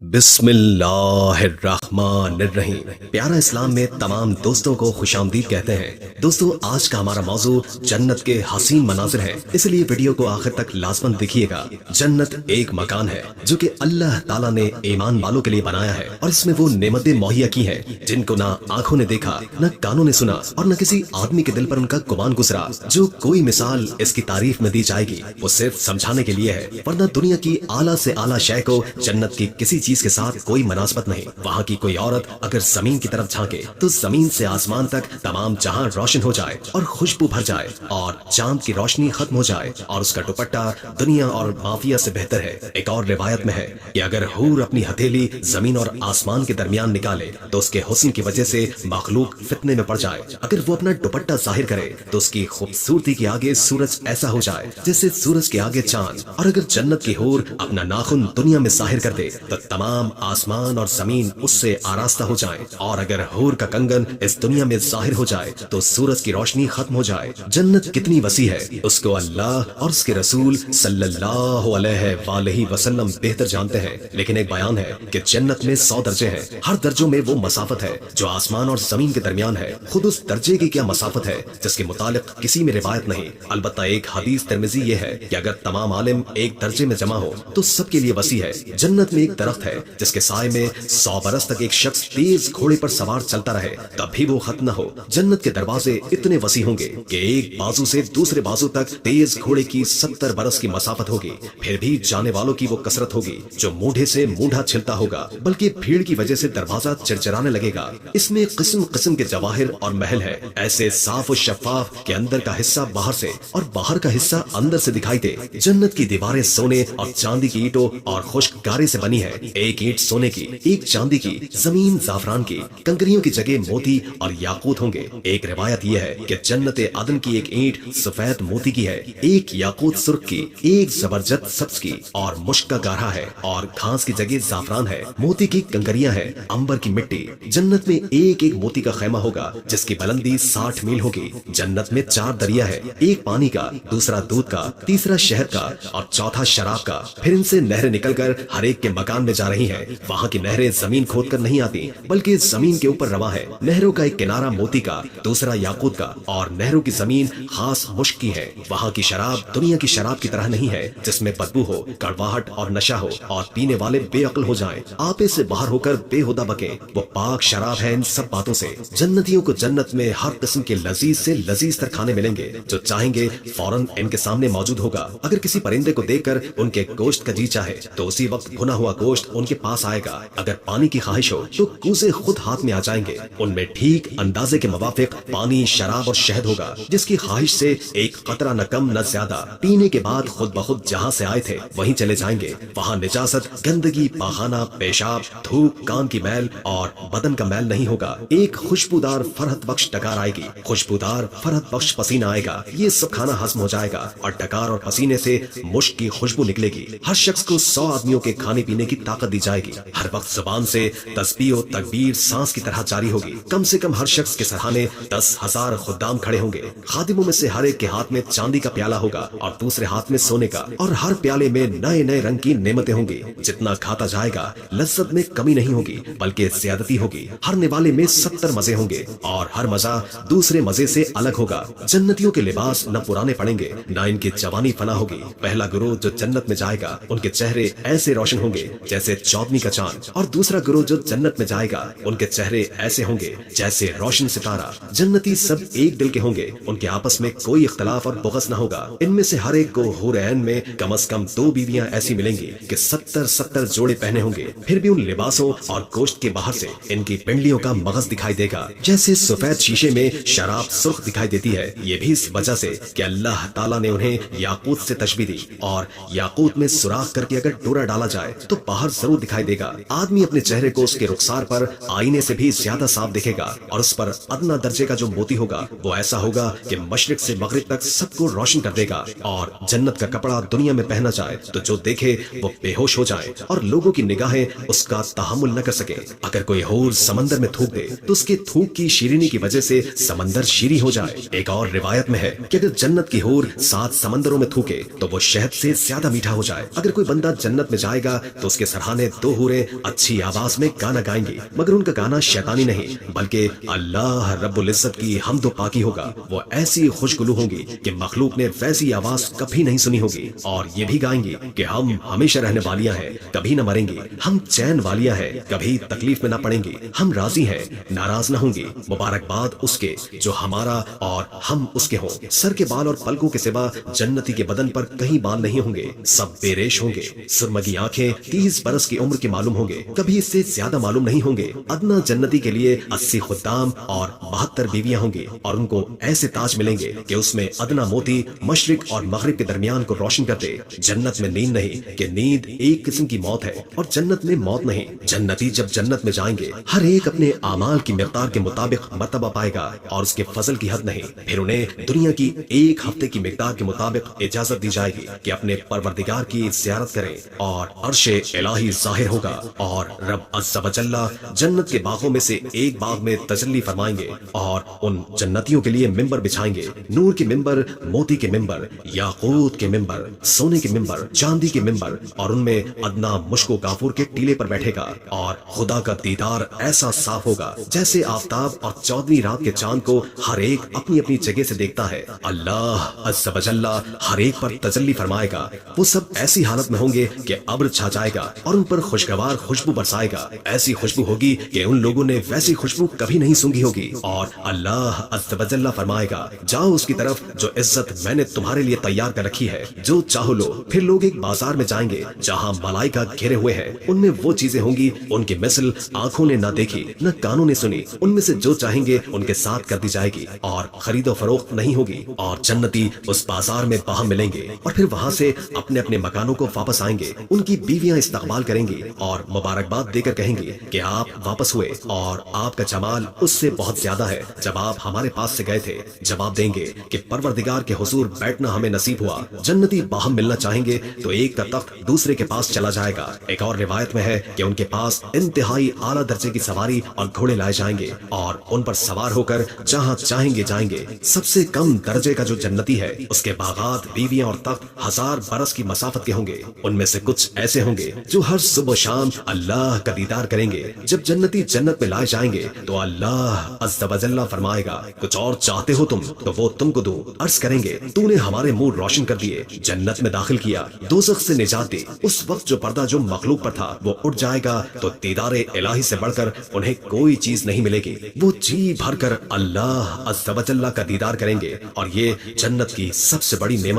बिस्मिल्लाहिर्रहमानिर्रहीम। प्यारा इस्लाम में तमाम दोस्तों को खुशामदीद कहते हैं। दोस्तों, आज का हमारा मौजू जन्नत के हसीन मनाजिर है, इसलिए वीडियो को आखिर तक लाजमन देखिएगा। जन्नत एक मकान है जो कि अल्लाह ताला ने ईमान वालों के लिए बनाया है, और इसमें वो नेमतें मुहैया की हैं जिनको ना आंखों ने देखा, न कानों ने सुना, और न किसी आदमी के दिल पर उनका गुमान गुजरा। जो कोई मिसाल इसकी तारीफ में दी जाएगी वो सिर्फ समझाने के लिए है, वरना दुनिया की आला से आला शय को जन्नत की किसी चीज के साथ कोई मुनासबत नहीं। वहाँ की कोई औरत अगर जमीन की तरफ झांके तो जमीन से आसमान तक तमाम जहां रोशन हो जाए और खुशबू भर जाए, और चांद की रोशनी खत्म हो जाए, और उसका दुपट्टा दुनिया और माफिया से बेहतर है। एक और रिवायत में है कि अगर हूर अपनी हथेली जमीन और आसमान के दरमियान निकाले तो उसके हुस्न की वजह से मखलूक फितने में पड़ जाए। अगर वो अपना दुपट्टा जाहिर करे तो उसकी खूबसूरती के आगे सूरज ऐसा हो जाए जैसे सूरज के आगे चांद। और अगर जन्नत की हूर अपना नाखून दुनिया में जाहिर कर दे तो तमाम आसमान और जमीन उससे आरास्ता हो जाए, और अगर हूर का कंगन इस दुनिया में जाहिर हो जाए तो सूरज की रोशनी खत्म हो जाए। जन्नत कितनी वसी है उसको अल्लाह और उसके रसूल सल्लल्लाहु अलैहि वसल्लम बेहतर जानते हैं। लेकिन एक बयान है कि जन्नत में 100 दर्जे हैं, हर दर्जों में वो मसाफत है जो आसमान और जमीन के दरमियान है। खुद उस दर्जे की क्या मसाफत है जिसके मुतालिक किसी में रिवायत नहीं। अलबत्ता एक हदीस तिरमिजी ये है कि अगर तमाम आलिम एक दर्जे में जमा हो तो सबके लिए वसी है। जन्नत में एक दरख्त है जिसके साए में 100 बरस तक एक शख्स तेज घोड़े पर सवार चलता रहे तब भी वो खत्म न हो। जन्नत के दरवाजे इतने वसी होंगे कि एक बाजू से दूसरे बाजू तक तेज घोड़े की 70 बरस की मसाफत होगी। फिर भी जाने वालों की वो कसरत होगी जो मूढ़े से मूढ़ा छिलता होगा, बल्कि भीड़ की वजह से दरवाजा चिरचिराने लगेगा। इसमें किस्म किस्म के जवाहिर और महल है, ऐसे साफ और शफाफ के अंदर का हिस्सा बाहर से और बाहर का हिस्सा अंदर से दिखाई दे। जन्नत की दीवारें सोने और चांदी की ईंटों और खुश्क गारे से बनी है। एक ईंट सोने की, एक चांदी की, जमीन जाफरान की, कंकरियों की जगह मोती और याकूत होंगे। एक रिवायत यह है कि जन्नत अदन की एक ईंट सफेद मोती की है, एक याकूत सुर्ख की, एक जबरजत सब्ज की, और मुश्क का गाढ़ा है, और घास की जगह जाफरान है। मोती की कंकरियां हैं, अंबर की मिट्टी। जन्नत में एक एक मोती का खेमा होगा जिसकी बुलंदी 60 मील होगी। जन्नत में 4 दरिया है, एक पानी का, दूसरा दूध का, तीसरा शहद का, और चौथा शराब का। फिर इनसे नहरें निकलकर हर एक के मकान में जा रही हैं। वहाँ की नहरें जमीन खोदकर नहीं आती, बल्कि जमीन के ऊपर रवा है। नहरों का एक किनारा मोती का, दूसरा याकूत का, और नहरों की जमीन खास मुश्क की है। वहाँ की शराब दुनिया की शराब की तरह नहीं है जिसमें बदबू हो, कड़वाहट और नशा हो, और पीने वाले बेअक्ल हो जाएं, आपे से बाहर होकर बेहुदा बके। वो पाक शराब है इन सब बातों से। जन्नतियों को जन्नत में हर किस्म के लजीज से लजीज तर खाने मिलेंगे। जो चाहेंगे फौरन इनके सामने मौजूद होगा। अगर किसी परिंदे को देखकर उनके गोश्त का जी चाहे तो उसी वक्त भुना हुआ गोश्त उनके पास आएगा। अगर पानी की ख्वाहिश हो तो कूजे खुद हाथ में आ जाएंगे। उनमें ठीक अंदाजे के मुवाफिक पानी, शराब और शहद होगा, जिसकी ख्वाहिश से एक कतरा न कम न ज्यादा। पीने के बाद खुद ब खुद जहाँ से आए थे वहीं चले जाएंगे। वहाँ निजासत, गंदगी, पाखाना, पेशाब, थूक, कान की मैल और बदन का मैल नहीं होगा। एक खुशबूदार फरहत बख्श डकार आएगी, खुशबूदार फरहत बख्श पसीना आएगा। ये सब खाना हजम हो जाएगा और डकार और पसीने से मुश्क की खुशबू निकलेगी। हर शख्स को 100 आदमियों के खाने पीने की ताकत दी जाएगी। हर वक्त जुबान से तस्बीह और तकबीर सांस की तरह जारी होगी। कम से कम हर शख्स के सराहने 10,000 खुद्दाम खड़े होंगे। खादिमों में से हर एक के हाथ में चांदी का प्याला होगा और दूसरे हाथ में सोने का, और हर प्याले में नए नए रंग की नेमतें होंगी। जितना खाता जाएगा लज्जत में कमी नहीं होगी बल्कि ज्यादती होगी। हर निवाले में 70 मजे होंगे और हर मजा दूसरे मजे से अलग होगा। जन्नतियों के लिबास न पुराने पड़ेंगे न इनकी जवानी फना होगी। पहला गुरूह जो जन्नत में जाएगा उनके चेहरे ऐसे रोशन होंगे जैसे चौदहवीं का चांद, और दूसरा गुरूह जो जन्नत में जाएगा उनके चेहरे ऐसे होंगे जैसे रोशन सितारा। जन्नती सब एक दिल के होंगे, उनके आपस में कोई इख्तलाफ और बुग़्ज़ न होगा। इनमें से हर एक को हूर ऐन में कम से कम 2 बीवियां ऐसी मिलेंगी कि 70 जोड़े पहने होंगे। फिर भी उन लिबासों और गोश्त के बाहर से इनकी पिंडलियों का मगज दिखाई देगा, जैसे सफेद शीशे में शराब सुर्ख दिखाई देती है। ये भी इस वजह से कि अल्लाह ताला ने उन्हें याकूत से तशबीह दी, और याकूत में सुराख करके अगर डोरा डाला जाए तो बाहर जरूर दिखाई देगा। आदमी अपने चेहरे को उसके रुखसार पर आईने से भी ज्यादा साफ दिखेगा, और उस पर अदना दर्जे का जो मोती होगा वो ऐसा होगा कि मशरिक से मगरिब तक सबको रोशन कर देगा। और जन्नत का कपड़ा दुनिया में पहना जाए तो जो देखे वो बेहोश हो जाए और लोगों की निगाहें उसका तहम्मुल न कर सके। अगर कोई हूर समंदर में थूक दे तो उसके थूक की शीरीनी की वजह से समंदर शीरी हो जाए। एक और रिवायत में है कि अगर जन्नत की हूर 7 समंदरों में थूके तो वो शहद से ज्यादा मीठा हो जाए। अगर कोई बंदा जन्नत में जाएगा तो उसके सरहद सराहने 2 हूरें अच्छी आवाज में गाना गाएंगी, मगर उनका गाना शैतानी नहीं बल्कि अल्लाह रब्बुल इज्जत की हम्द व पाकी होगा। वो ऐसी खुशगुलू होंगी कि मखलूक ने वैसी आवाज कभी नहीं सुनी होगी। और ये भी गाएंगी कि हम हमेशा रहने वालियां हैं, कभी न मरेंगी, हम चैन वालियां हैं, कभी तकलीफ में न पड़ेंगी, हम राजी हैं, नाराज न होंगी, मुबारकबाद उसके जो हमारा और हम उसके हों। सर के बाल और पलकों के सिवा जन्नती के बदन पर कहीं बाल नहीं होंगे, सब बेरेश होंगे। सुरमगी आंखें 30 बरस की उम्र के मालूम होंगे, कभी इससे ज्यादा मालूम नहीं होंगे। अदना जन्नती के लिए 80 खुद्दाम और 72 बीवियां होंगी और उनको ऐसे ताज मिलेंगे कि उसमें अदना मोती मशरिक और मगरिब के दरमियान को रोशन करते। जन्नत में नींद नहीं कि नींद एक किस्म की मौत है और जन्नत में मौत नहीं। जन्नती जब जन्नत में जाएंगे हर एक अपने आमाल की मिक़दार के मुताबिक मर्तबा पाएगा और उसके फजल की हद नहीं। फिर उन्हें दुनिया की 1 हफ्ते की मिक़दार के मुताबिक इजाजत दी जाएगी कि अपने परवरदिगार की ज़ियारत करें और अर्शे इलाही ज़ाहिर होगा और रब अज़्ज़ा व जल्ला जन्नत के बागों में से एक बाग में तजल्ली फरमाएंगे और उन जन्नतियों के लिए मिंबर बिछाएंगे। नूर के मिंबर, मोती के मिंबर, याकूत के मिंबर, सोने के मिंबर, चांदी के मिंबर और उनमें अदना मुश्को काफूर के टीले पर बैठेगा और खुदा का दीदार ऐसा साफ होगा जैसे आफताब और 14वीं रात के चांद को हर एक अपनी अपनी जगह से देखता है। अल्लाह अज़्ज़ा व जल्ला हर एक पर तजल्ली फरमाएगा। वो सब ऐसी हालत में होंगे कि अब्र छा जाएगा और उन पर खुशगवार खुशबू बरसाएगा। ऐसी खुशबू होगी कि उन लोगों ने वैसी खुशबू कभी नहीं सूंघी होगी। और अल्लाह अज़्ज़ा व जल्ला फरमाएगा, जाओ उसकी तरफ जो इज्जत मैंने तुम्हारे लिए तैयार कर रखी है, जो चाहो लो। फिर लोग एक बाजार में जाएंगे जहाँ मलाइका घेरे हुए हैं। उनमें वो चीजें होंगी उनकी मिसल आंखों ने न देखी न कानों ने सुनी। उनमें से जो चाहेंगे उनके साथ कर दी जाएगी और खरीदो फरोख्त नहीं होगी। और जन्नती उस बाजार में बाहम मिलेंगे और फिर वहाँ से अपने अपने मकानों को वापस आएंगे। उनकी बीवियां इस्तकबाल करेंगी और मुबारकबाद देकर कहेंगी कि आप वापस हुए और आपका जमाल उससे बहुत ज्यादा है जब आप हमारे पास से गए थे। जवाब देंगे कि परवरदिगार के हुजूर बैठना हमें नसीब हुआ। जन्नती बाहम मिलना चाहेंगे तो एक का तख्त दूसरे के पास चला जाएगा। एक और रिवायत में है कि उनके पास इंतहाई आला दर्जे की सवारी और घोड़े लाए जाएंगे और उन पर सवार होकर जहाँ चाहेंगे जाएंगे। सबसे कम दर्जे का जो जन्नती है उसके बागात, बीवियां और तख्त 1000 बरस की मसाफत के होंगे। उनमें से कुछ ऐसे होंगे जो हर सुबह शाम अल्लाह का दीदार करेंगे। जब जन्नती जन्नत में लाए जाएंगे तो अल्लाह अज़्ज़ा व जल्ला फरमाएगा, कुछ और चाहते हो तुम तो वो तुमको दूं। अर्ज करेंगे, तूने हमारे मुंह रोशन कर दिए, जन्नत में दाखिल किया, दोज़ख से निजात दी। उस वक्त जो पर्दा जो मखलूक पर था वो उठ जाएगा तो दीदारे इलाही से बढ़कर उन्हें कोई चीज नहीं मिलेगी। वो जी भर कर अल्लाह अज़्ज़ा व जल्ला का दीदार करेंगे और ये जन्नत की सबसे बड़ी नेमत